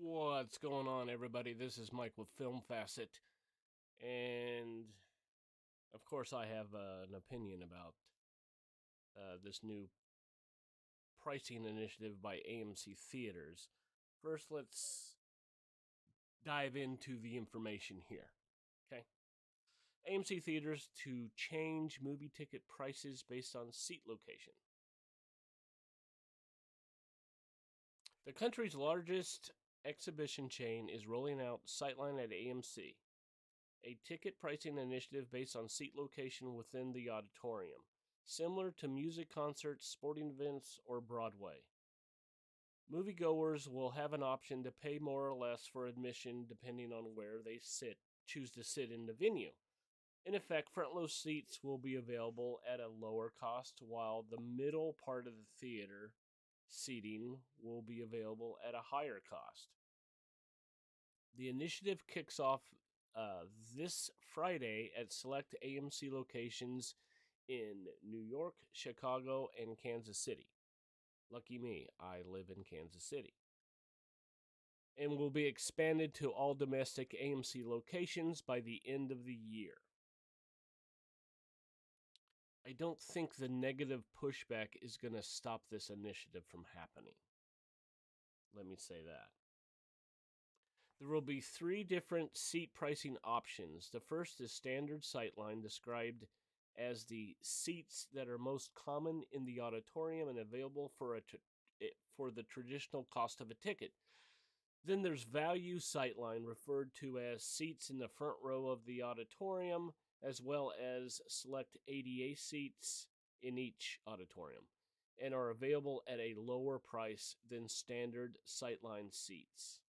What's going on, everybody? This is Mike with Film Facet, and of course, I have an opinion about this new pricing initiative by AMC Theaters. First, let's dive into the information here. Okay, AMC Theaters to change movie ticket prices based on seat location. The country's largest exhibition chain is rolling out Sightline at AMC, a ticket pricing initiative based on seat location within the auditorium, similar to music concerts, sporting events, or Broadway. Moviegoers will have an option to pay more or less for admission depending on where they choose to sit in the venue. In effect, front row seats will be available at a lower cost, while the middle part of the theater seating will be available at a higher cost. The initiative kicks off this Friday at select AMC locations in New York, Chicago, and Kansas City. Lucky me, I live in Kansas City. And will be expanded to all domestic AMC locations by the end of the year. I don't think the negative pushback is going to stop this initiative from happening. Let me say that. There will be 3 different seat pricing options. The first is standard sightline, described as the seats that are most common in the auditorium and available for the traditional cost of a ticket. Then there's value sightline, referred to as seats in the front row of the auditorium, as well as select ADA seats in each auditorium, and are available at a lower price than standard sightline seats.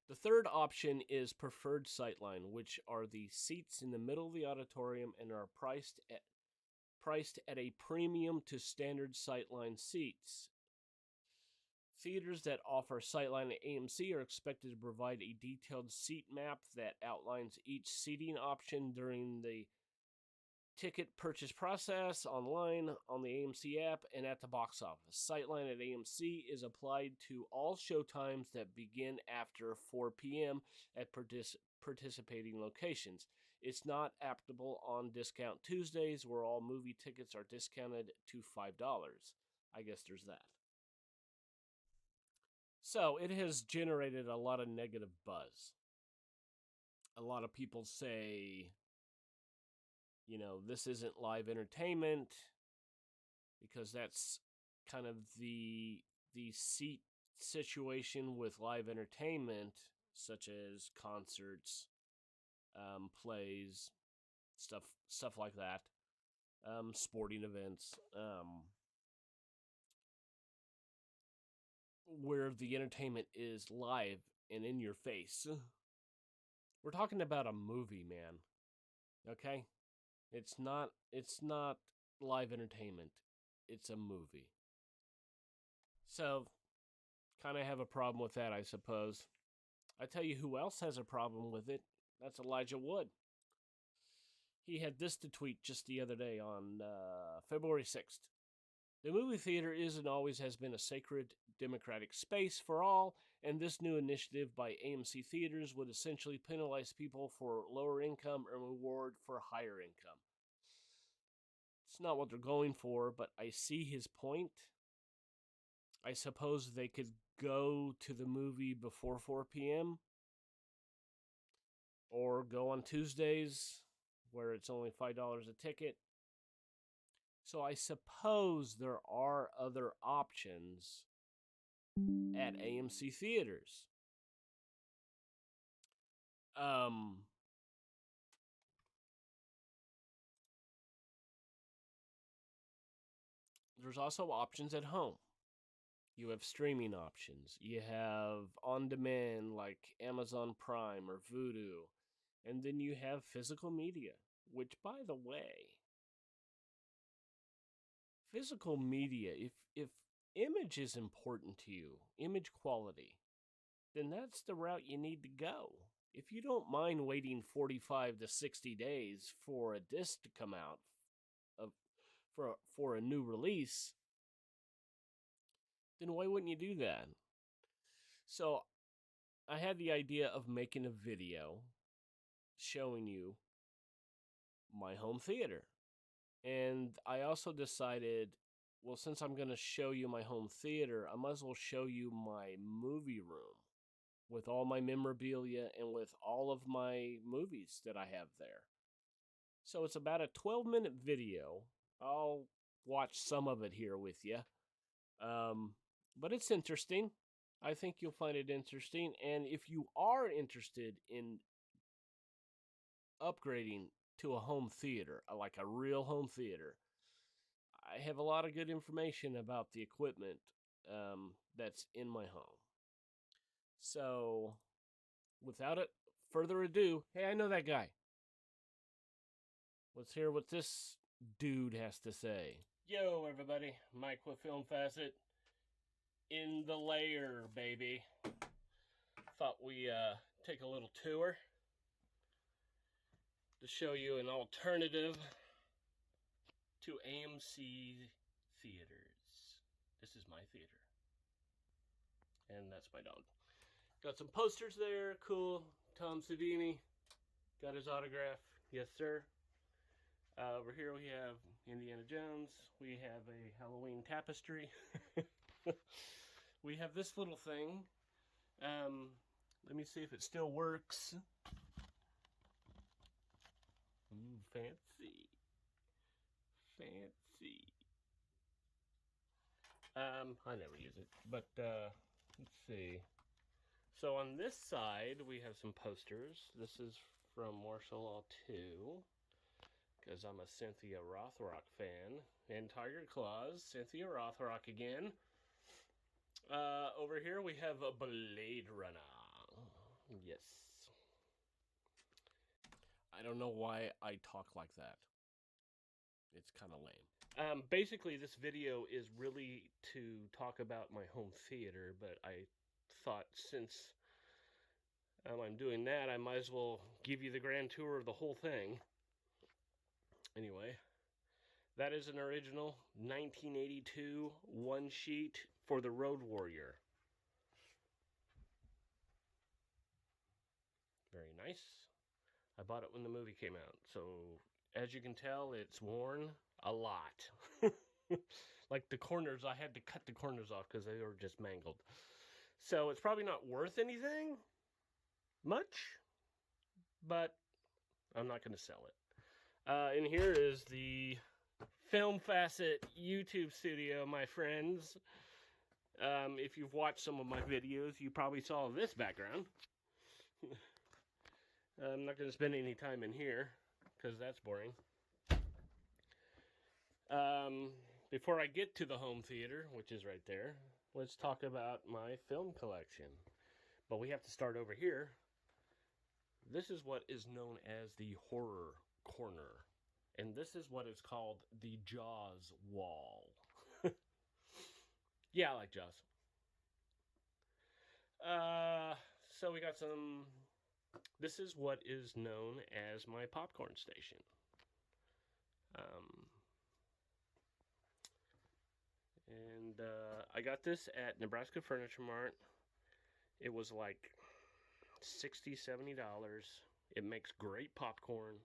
The third option is preferred sightline, which are the seats in the middle of the auditorium and are priced at a premium to standard sightline seats. Theaters that offer sightline at AMC are expected to provide a detailed seat map that outlines each seating option during the ticket purchase process, online, on the AMC app, and at the box office. Sightline at AMC is applied to all showtimes that begin after 4 p.m. at participating locations. It's not applicable on Discount Tuesdays, where all movie tickets are discounted to $5. I guess there's that. So it has generated a lot of negative buzz. A lot of people say, this isn't live entertainment, because that's kind of the seat situation with live entertainment, such as concerts, plays, stuff like that, sporting events, where the entertainment is live and in your face. We're talking about a movie, man. Okay? It's not live entertainment. It's a movie. So, kind of have a problem with that, I suppose. I tell you who else has a problem with it. That's Elijah Wood. He had this to tweet just the other day on February 6th. The movie theater is and always has been a sacred democratic space for all, and this new initiative by AMC Theaters would essentially penalize people for lower income and reward for higher income. It's not what they're going for, but I see his point. I suppose they could go to the movie before 4 p.m. or go on Tuesdays, where it's only $5 a ticket. So I suppose there are other options at AMC Theaters. There's also options at home. You have streaming options. You have on-demand like Amazon Prime or Vudu. And then you have physical media, which, by the way, physical media, if image is important to you, image quality, then that's the route you need to go. If you don't mind waiting 45 to 60 days for a disc to come out for a new release, then why wouldn't you do that? So I had the idea of making a video showing you my home theater. And I also decided, well, since I'm going to show you my home theater, I might as well show you my movie room with all my memorabilia and with all of my movies that I have there. So it's about a 12-minute video. I'll watch some of it here with you. But it's interesting. I think you'll find it interesting. And if you are interested in upgrading to a home theater, like a real home theater, I have a lot of good information about the equipment that's in my home. So, without it further ado, hey, I know that guy. Let's hear what this dude has to say. Yo, everybody, Mike with Film Facet in the layer, baby. Thought we take a little tour to show you an alternative to AMC Theaters. This is my theater. And that's my dog. Got some posters there. Cool. Tom Savini. Got his autograph. Yes, sir. Over here we have Indiana Jones. We have a Halloween tapestry. We have this little thing. Let me see if it still works. Ooh, fancy. Fancy. I never use it, but let's see. So on this side, we have some posters. This is from Martial Law 2, because I'm a Cynthia Rothrock fan. And Tiger Claws, Cynthia Rothrock again. Over here we have a Blade Runner. Yes. I don't know why I talk like that. It's kind of lame. Basically, this video is really to talk about my home theater, but I thought since I'm doing that, I might as well give you the grand tour of the whole thing. Anyway, that is an original 1982 one sheet for the Road Warrior. Very nice. I bought it when the movie came out, so as you can tell, it's worn a lot. Like the corners, I had to cut the corners off because they were just mangled. So it's probably not worth anything much, but I'm not going to sell it. And here is the Film Facet YouTube studio, my friends. If you've watched some of my videos, you probably saw this background. I'm not going to spend any time in here because that's boring. Before I get to the home theater, which is right there, let's talk about my film collection. But we have to start over here. This is what is known as the horror corner. And this is what is called the Jaws wall. Yeah, I like Jaws. So we got some... This is what is known as my popcorn station. I got this at Nebraska Furniture Mart. It was like $60, $70. It makes great popcorn.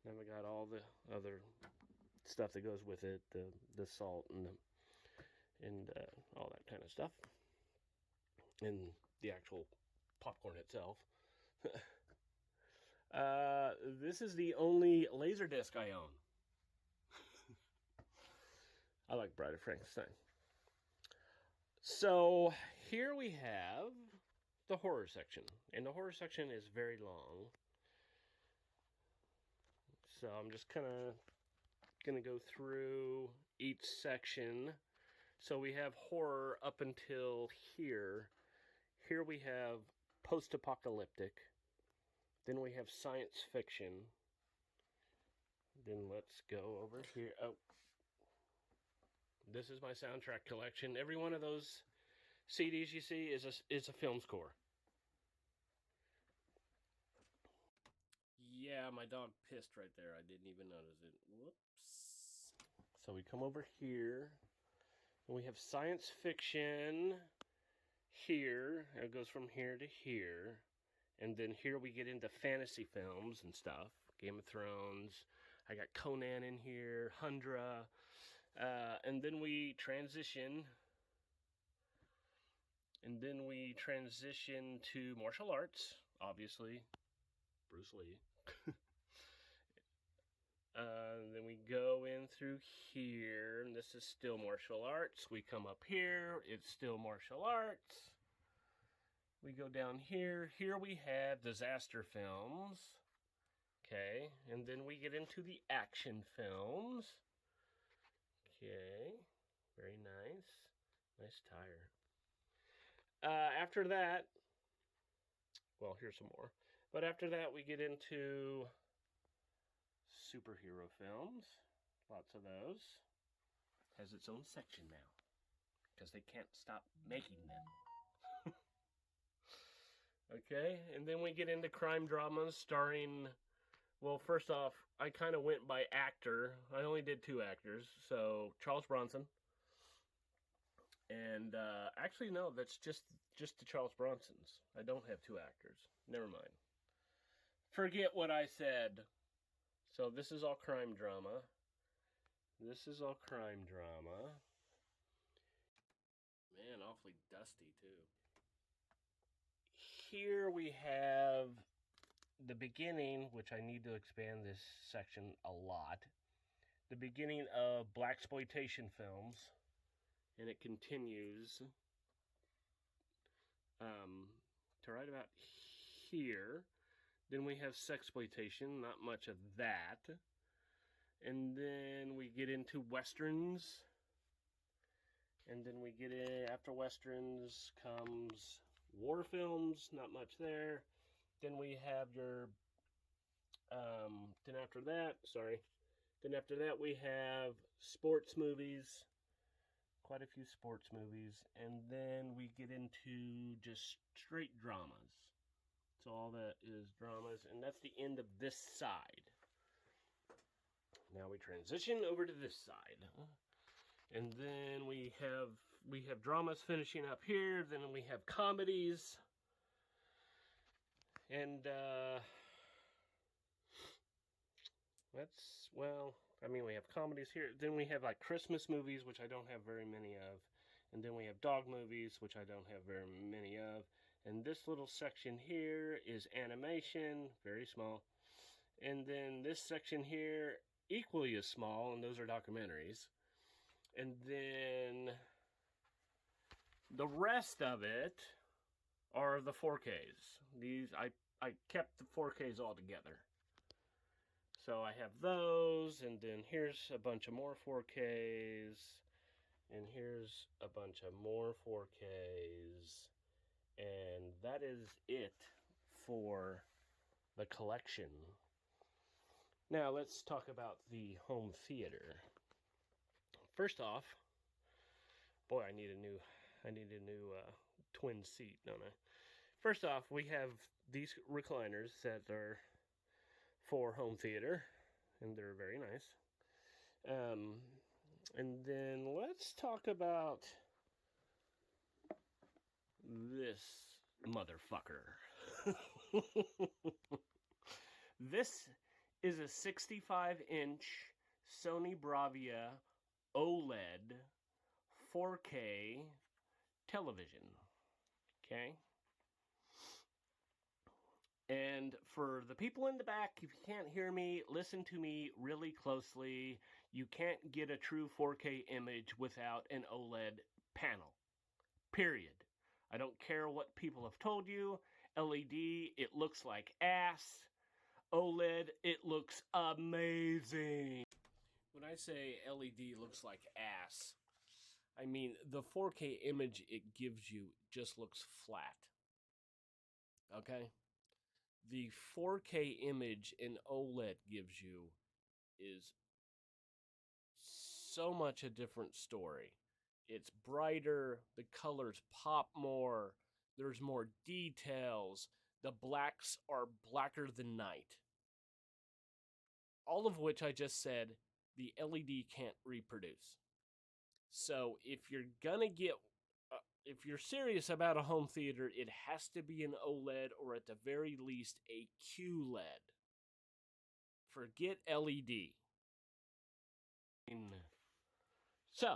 Then we got all the other stuff that goes with it, the salt and all that kind of stuff, and the actual popcorn itself. This is the only Laserdisc I own. I like Bride of Frankenstein. So here we have the horror section, and the horror section is very long. So I'm just kind of going to go through each section. So we have horror up until here. Here we have post-apocalyptic. Then we have science fiction. Then let's go over here. Oh, this is my soundtrack collection. Every one of those CDs you see is a film score. Yeah, my dog pissed right there. I didn't even notice it. Whoops. So we come over here, and we have science fiction. here. It goes from here to here. And then here we get into fantasy films and stuff. Game of Thrones. I got Conan in here. Hundra. And then we transition. And then we transition to martial arts, obviously. Bruce Lee. Then we go in through here, and this is still martial arts. We come up here, it's still martial arts. We go down here. Here we have disaster films. Okay, and then we get into the action films. Okay, very nice. Nice tire. After that, well, here's some more. But after that, we get into superhero films. Lots of those. Has its own section now. Because they can't stop making them. Okay, and then we get into crime dramas starring... Well, first off, I kind of went by actor. I only did 2 actors. So, Charles Bronson. And, actually, no, that's just the Charles Bronsons. I don't have 2 actors. Never mind. Forget what I said. So this is all crime drama. This is all crime drama. Man, awfully dusty too. Here we have the beginning, which I need to expand this section a lot. The beginning of blaxploitation films. And it continues to right about here. Then we have sexploitation, not much of that. And then we get into westerns. And then we get in, after westerns comes war films, not much there. Then we have your, then after that we have sports movies. Quite a few sports movies. And then we get into just straight dramas. So all that is dramas, and that's the end of this side. Now we transition over to this side. And then we have dramas finishing up here, then we have comedies. And we have comedies here. Then we have like Christmas movies, which I don't have very many of. And then we have dog movies, which I don't have very many of. And this little section here is animation, very small. And then this section here, equally as small, and those are documentaries. And then the rest of it are the 4Ks. These, I kept the 4Ks all together. So I have those, and then here's a bunch of more 4Ks. And here's a bunch of more 4Ks. And that is it for the collection. Now let's talk about the home theater. First off, boy, I need a new twin seat, don't I? First off, we have these recliners that are for home theater, and they're very nice. And then let's talk about this motherfucker. This is a 65-inch Sony Bravia OLED 4K television. Okay? And for the people in the back, if you can't hear me, listen to me really closely. You can't get a true 4K image without an OLED panel. Period. I don't care what people have told you. LED, it looks like ass. OLED, it looks amazing. When I say LED looks like ass, I mean the 4K image it gives you just looks flat. Okay? The 4K image an OLED gives you is so much a different story. It's brighter, the colors pop more, there's more details, the blacks are blacker than night. All of which I just said the LED can't reproduce. So if you're gonna get if you're serious about a home theater, it has to be an OLED or at the very least a QLED. Forget LED. So,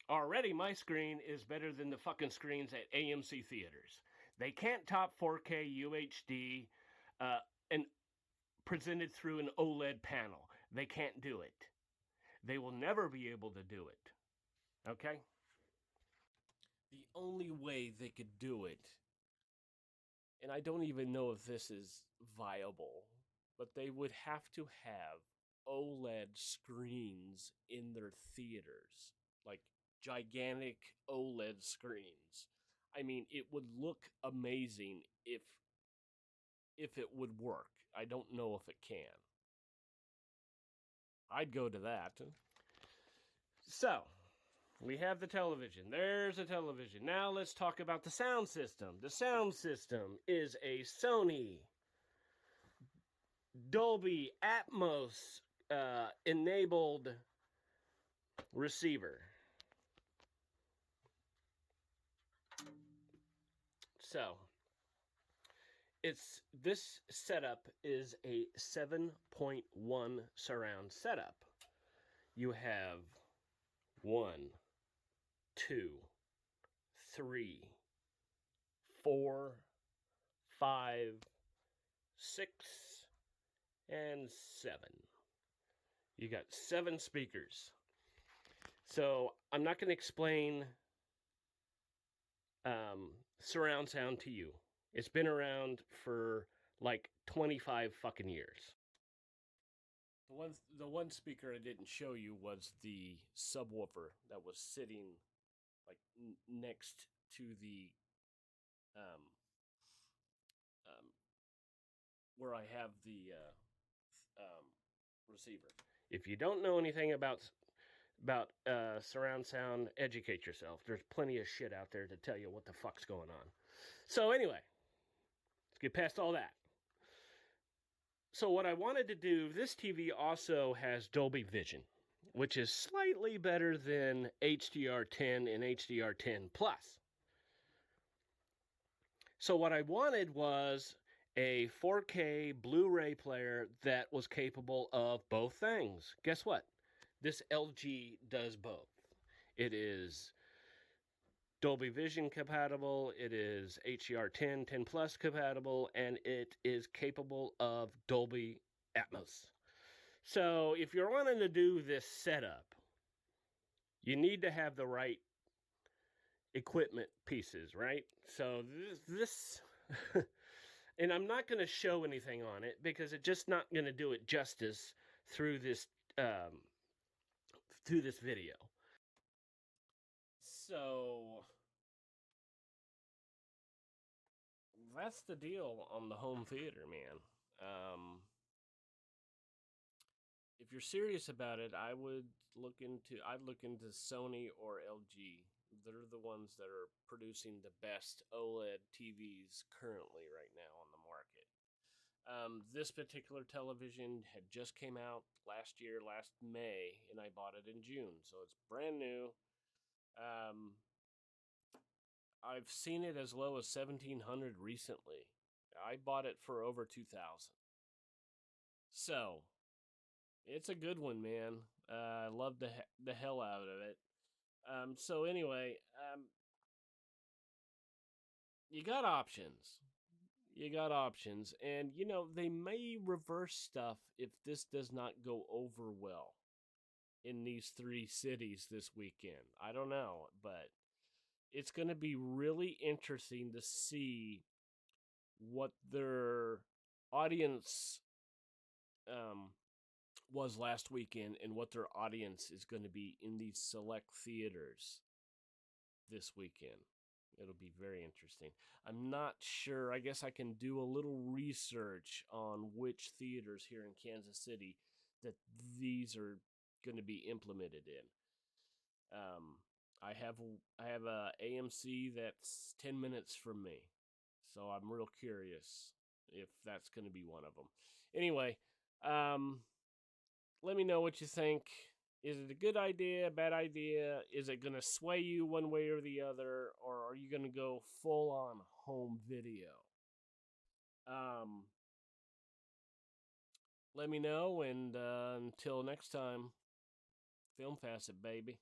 already my screen is better than the fucking screens at AMC Theaters. They can't top 4K UHD and presented through an OLED panel. They can't do it. They will never be able to do it. Okay? The only way they could do it, and I don't even know if this is viable, but they would have to have OLED screens in their theaters. Like gigantic OLED screens. I mean, it would look amazing if it would work. I don't know if it can. I'd go to that. So, we have the television. There's a television. Now let's talk about the sound system. The sound system is a Sony Dolby Atmos enabled receiver. So, this setup is a 7.1 surround setup. You have 1, 2, 3, 4, 5, 6, and 7. You got 7 speakers. So I'm not going to explain surround sound to you. It's been around for like 25 fucking years. The one speaker I didn't show you was the subwoofer that was sitting like next to the where I have the receiver. If you don't know anything about surround sound, educate yourself. There's plenty of shit out there to tell you what the fuck's going on. So anyway, let's get past all that. So what I wanted to do, this TV also has Dolby Vision, which is slightly better than HDR10 and HDR10 Plus. So what I wanted was a 4K Blu-ray player that was capable of both things. Guess what? This LG does both. It is Dolby Vision compatible, it is HDR10, 10 Plus compatible, and it is capable of Dolby Atmos. So if you're wanting to do this setup, you need to have the right equipment pieces, right? So this and I'm not going to show anything on it because it's just not going to do it justice through this video. So that's the deal on the home theater, man. If you're serious about it, I'd look into Sony or LG. They're the ones that are producing the best OLED TVs currently right now on the market. This particular television had just came out last May, and I bought it in June, so it's brand new. I've seen it as low as $1,700 recently. I bought it for over $2,000. So, it's a good one, man. I love the hell out of it. So anyway, you got options. And they may reverse stuff if this does not go over well in these 3 cities this weekend. I don't know, but it's going to be really interesting to see what their audience was last weekend and what their audience is going to be in these select theaters this weekend. It'll be very interesting. I'm not sure. I guess I can do a little research on which theaters here in Kansas City that these are going to be implemented in. I have a AMC that's 10 minutes from me, so I'm real curious if that's going to be one of them. Anyway, let me know what you think. Is it a good idea, a bad idea? Is it going to sway you one way or the other? Or are you going to go full on home video? Um, Let me know. And until next time, film facet, baby.